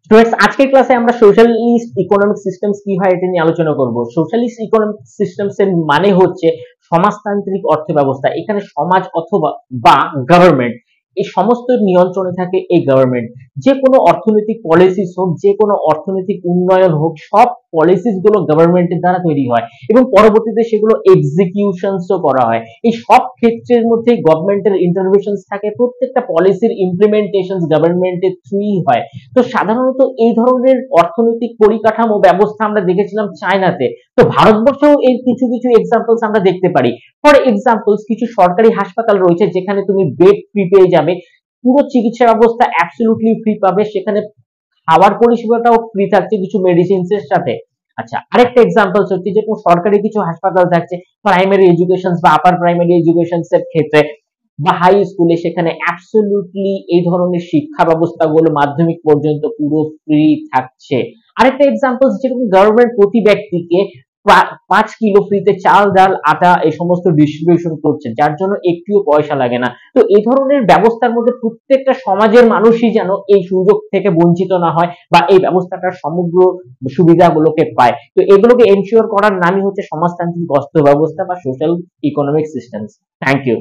Students, আজকের ক্লাসে আমরা সোশ্যালিস্ট ইকোনমিক সিস্টেমস কি হয় এটা নিয়ে আলোচনা করব। সোশ্যালিস্ট ইকোনমিক সিস্টেমস এর মানে হচ্ছে সমাজতান্ত্রিক অর্থ ব্যবস্থা। এখানে সমাজ অথবা বা গভর্নমেন্ট, এই সমস্ত নিয়ন্ত্রণে থাকে এই গভর্নমেন্ট। যে কোনো অর্থনৈতিক পলিসিস হোক, যে কোনো অর্থনৈতিক উন্নয়ন হোক, সব পলিসিস গুলো গভর্নমেন্টের দ্বারা তৈরি হয় এবং পরবর্তীতে সেগুলো এক্সিকিউশনসও করা হয়। এই সব ক্ষেত্রের মধ্যে গভর্নমেন্টের ইন্টারভেনশনস থাকে, প্রত্যেকটা পলিসির ইমপ্লিমেন্টেশন গভর্নমেন্টের থ্রুই হয়। তো সাধারণত এই ধরনের অর্থনৈতিক পরিকাঠামো ব্যবস্থা আমরা দেখেছিলাম চায়নাতে। তো ভারতবর্ষেও এর কিছু কিছু এক্সাম্পলস আমরা দেখতে পারি। ফর এক্সাম্পলস, কিছু সরকারি হাসপাতাল রয়েছে যেখানে তুমি বেড ফ্রি পেয়ে যাবে, পুরো চিকিৎসা ব্যবস্থা অ্যাবসলিউটলি ফ্রি পাবে, সেখানে খাওয়ার পরিষেবাটাও ফ্রি থাকছে কিছু মেডিসিনস এর সাথে। আচ্ছা, আরেকটা এক্সাম্পলস হচ্ছে যে সরকারি কিছু হাসপাতাল থাকছে প্রাইমারি এডুকেশন বা আপার প্রাইমারি এডুকেশন এর ক্ষেত্রে বা হাই স্কুলে, সেখানে অ্যাবসলিউটলি এই ধরনের শিক্ষা ব্যবস্থাগুলো মাধ্যমিক পর্যন্ত পুরো ফ্রি থাকছে। আরেকটা এক্সাম্পল, যেরকম গভর্নমেন্ট প্রতি ব্যক্তিকে 5 কিলো ফ্রিতে চাল, ডাল, আটা এই সমস্ত ডিস্ট্রিবিউশন করছে, যার জন্য একটিও পয়সা লাগে না। তো এই ধরনের ব্যবস্থার মধ্যে প্রত্যেকটা সমাজের মানুষই যেন এই সুযোগ থেকে বঞ্চিত না হয় বা এই ব্যবস্থাটার সমগ্র সুবিধাগুলোকে পায়। তো এগুলোকে এনশিওর করার নামই হচ্ছে সমাজতান্ত্রিক অর্থ ব্যবস্থা বা social economic systems. Thank you.